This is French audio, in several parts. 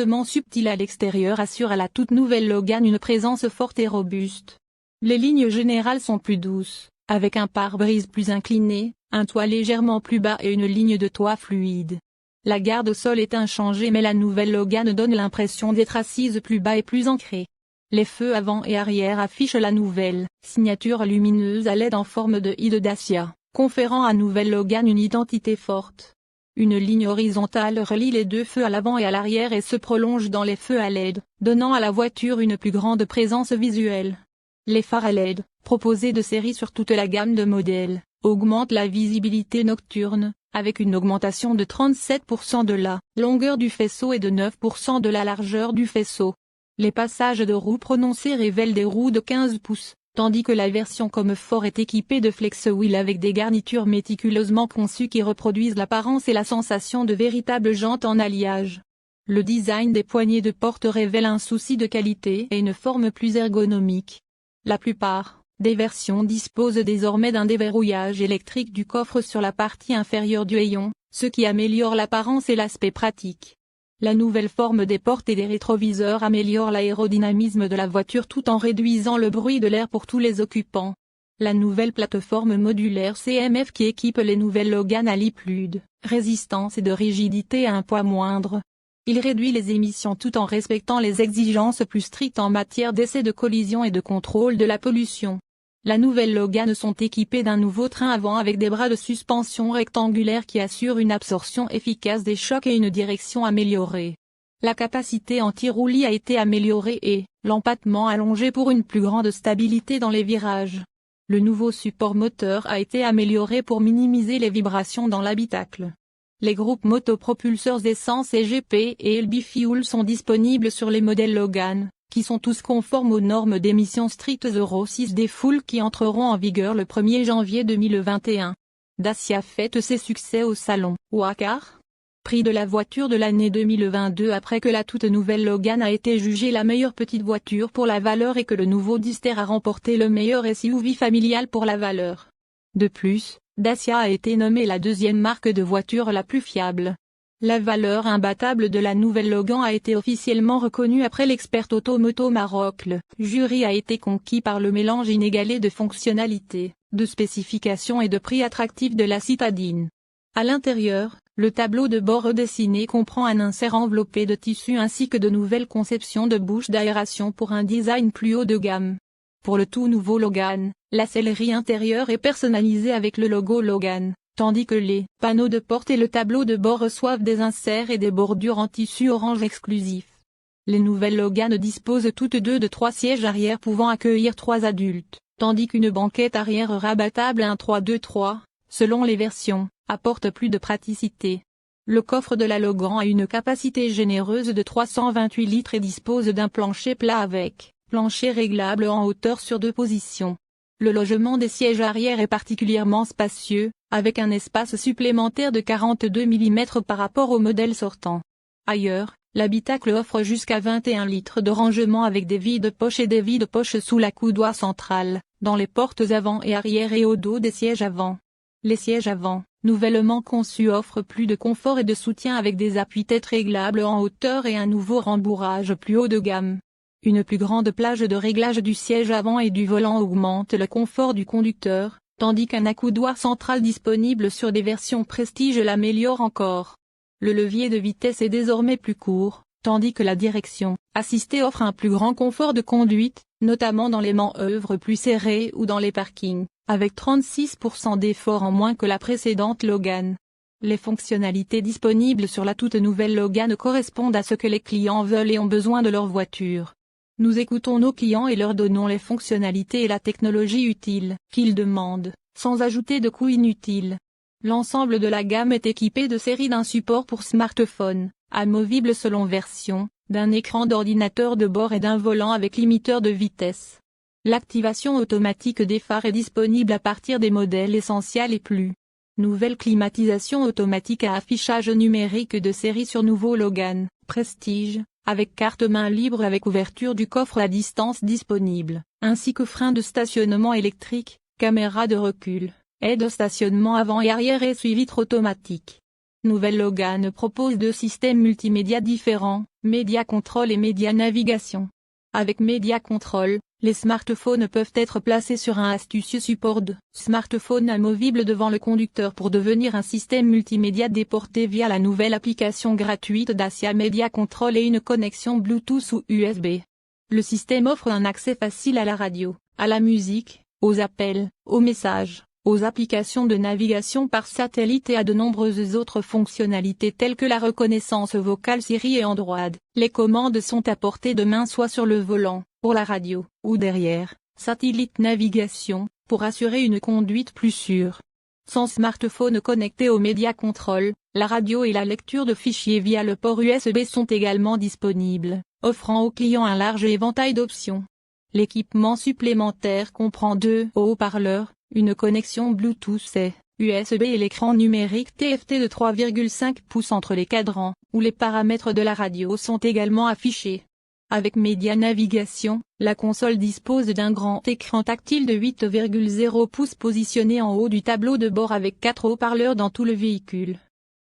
revêtement subtil à l'extérieur assure à la toute nouvelle Logan une présence forte et robuste. Les lignes générales sont plus douces, avec un pare-brise plus incliné, un toit légèrement plus bas et une ligne de toit fluide. La garde au sol est inchangée mais la nouvelle Logan donne l'impression d'être assise plus bas et plus ancrée. Les feux avant et arrière affichent la nouvelle signature lumineuse à LED en forme de I de Dacia, conférant à nouvelle Logan une identité forte. Une ligne horizontale relie les deux feux à l'avant et à l'arrière et se prolonge dans les feux à LED, donnant à la voiture une plus grande présence visuelle. Les phares à LED, proposés de série sur toute la gamme de modèles, augmentent la visibilité nocturne, avec une augmentation de 37% de la longueur du faisceau et de 9% de la largeur du faisceau. Les passages de roues prononcés révèlent des roues de 15 pouces, tandis que la version Comfort est équipée de flex wheel avec des garnitures méticuleusement conçues qui reproduisent l'apparence et la sensation de véritables jantes en alliage. Le design des poignées de porte révèle un souci de qualité et une forme plus ergonomique. La plupart des versions disposent désormais d'un déverrouillage électrique du coffre sur la partie inférieure du hayon, ce qui améliore l'apparence et l'aspect pratique. La nouvelle forme des portes et des rétroviseurs améliore l'aérodynamisme de la voiture tout en réduisant le bruit de l'air pour tous les occupants. La nouvelle plateforme modulaire CMF qui équipe les nouvelles Logan allie plus de résistance et de rigidité à un poids moindre. Il réduit les émissions tout en respectant les exigences plus strictes en matière d'essais de collision et de contrôle de la pollution. La nouvelle Logan sont équipées d'un nouveau train avant avec des bras de suspension rectangulaires qui assurent une absorption efficace des chocs et une direction améliorée. La capacité anti-roulis a été améliorée et l'empattement allongé pour une plus grande stabilité dans les virages. Le nouveau support moteur a été amélioré pour minimiser les vibrations dans l'habitacle. Les groupes motopropulseurs essence et GP et LB Fuel sont disponibles sur les modèles Logan, qui sont tous conformes aux normes d'émissions strictes Euro 6 des Full qui entreront en vigueur le 1er janvier 2021. Dacia fête ses succès au salon Dakar. Prix de la voiture de l'année 2022 après que la toute nouvelle Logan a été jugée la meilleure petite voiture pour la valeur et que le nouveau Duster a remporté le meilleur SUV familial pour la valeur. De plus, Dacia a été nommée la deuxième marque de voiture la plus fiable. La valeur imbattable de la nouvelle Logan a été officiellement reconnue après l'expert Automoto Maroc. Le jury a été conquis par le mélange inégalé de fonctionnalités, de spécifications et de prix attractifs de la citadine. À l'intérieur, le tableau de bord redessiné comprend un insert enveloppé de tissu ainsi que de nouvelles conceptions de bouches d'aération pour un design plus haut de gamme. Pour le tout nouveau Logan, la sellerie intérieure est personnalisée avec le logo Logan, tandis que les panneaux de porte et le tableau de bord reçoivent des inserts et des bordures en tissu orange exclusif. Les nouvelles Logan disposent toutes deux de 3 sièges arrière pouvant accueillir 3 adultes, tandis qu'une banquette arrière rabattable 1-3-2-3, selon les versions, apporte plus de praticité. Le coffre de la Logan a une capacité généreuse de 328 litres et dispose d'un plancher plat avec plancher réglable en hauteur sur 2 positions. Le logement des sièges arrière est particulièrement spacieux, avec un espace supplémentaire de 42 mm par rapport au modèle sortant. Ailleurs, l'habitacle offre jusqu'à 21 litres de rangement avec des vides-poches et des vides-poches sous la coudoir centrale, dans les portes avant et arrière et au dos des sièges avant. Les sièges avant, nouvellement conçus offrent plus de confort et de soutien avec des appuis-têtes réglables en hauteur et un nouveau rembourrage plus haut de gamme. Une plus grande plage de réglage du siège avant et du volant augmente le confort du conducteur, tandis qu'un accoudoir central disponible sur des versions Prestige l'améliore encore. Le levier de vitesse est désormais plus court, tandis que la direction assistée offre un plus grand confort de conduite, notamment dans les manœuvres plus serrées ou dans les parkings, avec 36% d'effort en moins que la précédente Logan. Les fonctionnalités disponibles sur la toute nouvelle Logan correspondent à ce que les clients veulent et ont besoin de leur voiture. Nous écoutons nos clients et leur donnons les fonctionnalités et la technologie utile qu'ils demandent, sans ajouter de coûts inutiles. L'ensemble de la gamme est équipé de série d'un support pour smartphone, amovible selon version, d'un écran d'ordinateur de bord et d'un volant avec limiteur de vitesse. L'activation automatique des phares est disponible à partir des modèles essentiels et plus. Nouvelle climatisation automatique à affichage numérique de série sur nouveau Logan Prestige, avec carte main libre avec ouverture du coffre à distance disponible, ainsi que frein de stationnement électrique, caméra de recul, aide au stationnement avant et arrière et essuie-vitres automatique. Nouvelle Logan propose 2 systèmes multimédia différents, Média Control et Média Navigation. Avec Média Control, les smartphones peuvent être placés sur un astucieux support de smartphone amovible devant le conducteur pour devenir un système multimédia déporté via la nouvelle application gratuite Dacia Media Control et une connexion Bluetooth ou USB. Le système offre un accès facile à la radio, à la musique, aux appels, aux messages, aux applications de navigation par satellite et à de nombreuses autres fonctionnalités telles que la reconnaissance vocale Siri et Android. Les commandes sont à portée de main soit sur le volant, pour la radio, ou derrière, satellite navigation, pour assurer une conduite plus sûre. Sans smartphone connecté au Media Control, la radio et la lecture de fichiers via le port USB sont également disponibles, offrant aux clients un large éventail d'options. L'équipement supplémentaire comprend deux haut-parleurs, une connexion Bluetooth et USB et l'écran numérique TFT de 3,5 pouces entre les cadrans, où les paramètres de la radio sont également affichés. Avec Média Navigation, la console dispose d'un grand écran tactile de 8,0 pouces positionné en haut du tableau de bord avec 4 haut-parleurs dans tout le véhicule.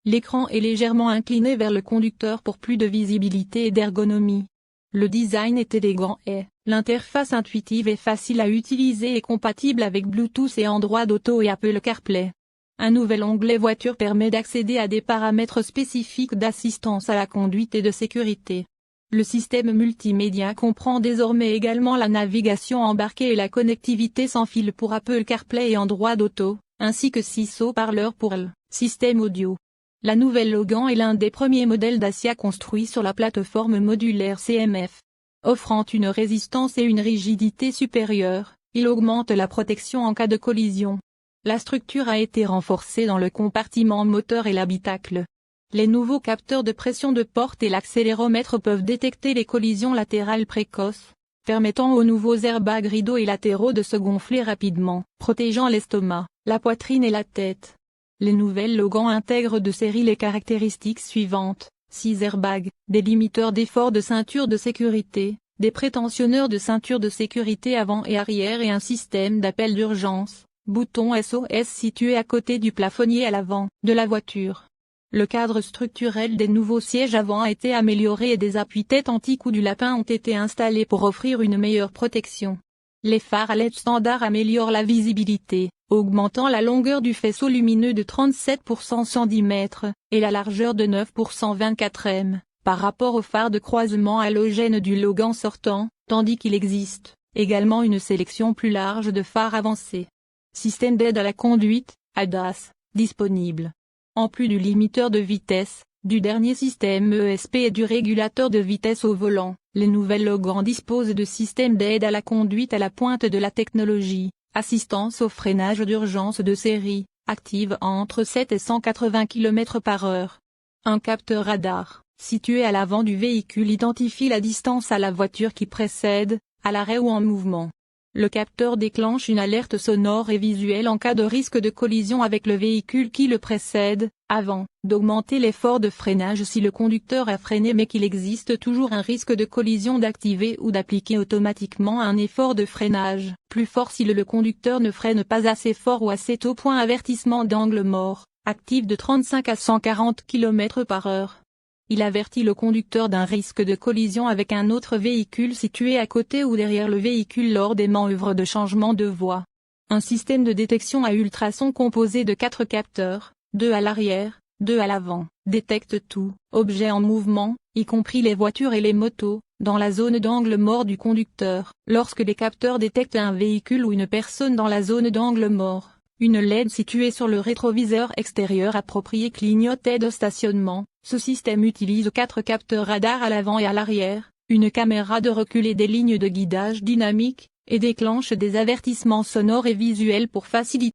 L'écran est légèrement incliné vers le conducteur pour plus de visibilité et d'ergonomie. Le design est élégant et l'interface intuitive et facile à utiliser et compatible avec Bluetooth et Android Auto et Apple CarPlay. Un nouvel onglet voiture permet d'accéder à des paramètres spécifiques d'assistance à la conduite et de sécurité. Le système multimédia comprend désormais également la navigation embarquée et la connectivité sans fil pour Apple CarPlay et Android Auto, ainsi que 6 haut-parleurs pour le système audio. La nouvelle Logan est l'un des premiers modèles Dacia construits sur la plateforme modulaire CMF. Offrant une résistance et une rigidité supérieures, il augmente la protection en cas de collision. La structure a été renforcée dans le compartiment moteur et l'habitacle. Les nouveaux capteurs de pression de porte et l'accéléromètre peuvent détecter les collisions latérales précoces, permettant aux nouveaux airbags rideaux et latéraux de se gonfler rapidement, protégeant l'estomac, la poitrine et la tête. Les nouvelles Logan intègrent de série les caractéristiques suivantes: 6 airbags, des limiteurs d'effort de ceinture de sécurité, des prétensionneurs de ceinture de sécurité avant et arrière et un système d'appel d'urgence, bouton SOS situé à côté du plafonnier à l'avant de la voiture. Le cadre structurel des nouveaux sièges avant a été amélioré et des appuis-têtes anti-coup du lapin ont été installés pour offrir une meilleure protection. Les phares à LED standard améliorent la visibilité, augmentant la longueur du faisceau lumineux de 37 pour 110 mètres, et la largeur de 9 pour 124 m, par rapport aux phares de croisement halogène du Logan sortant, tandis qu'il existe également une sélection plus large de phares avancés. Système d'aide à la conduite, ADAS, disponible. En plus du limiteur de vitesse, du dernier système ESP et du régulateur de vitesse au volant, les nouvelles Logan disposent de systèmes d'aide à la conduite à la pointe de la technologie, assistance au freinage d'urgence de série, active entre 7 et 180 km/h. Un capteur radar, situé à l'avant du véhicule identifie la distance à la voiture qui précède, à l'arrêt ou en mouvement. Le capteur déclenche une alerte sonore et visuelle en cas de risque de collision avec le véhicule qui le précède, avant d'augmenter l'effort de freinage si le conducteur a freiné mais qu'il existe toujours un risque de collision d'activer ou d'appliquer automatiquement un effort de freinage plus fort si le conducteur ne freine pas assez fort ou assez tôt. Avertissement d'angle mort, actif de 35 à 140 km/h. Il avertit le conducteur d'un risque de collision avec un autre véhicule situé à côté ou derrière le véhicule lors des manœuvres de changement de voie. Un système de détection à ultrasons composé de 4 capteurs, 2 à l'arrière, 2 à l'avant, détecte tout objet en mouvement, y compris les voitures et les motos, dans la zone d'angle mort du conducteur. Lorsque les capteurs détectent un véhicule ou une personne dans la zone d'angle mort, une LED située sur le rétroviseur extérieur approprié clignote aide au stationnement. Ce système utilise 4 capteurs radars à l'avant et à l'arrière, une caméra de recul et des lignes de guidage dynamiques, et déclenche des avertissements sonores et visuels pour faciliter.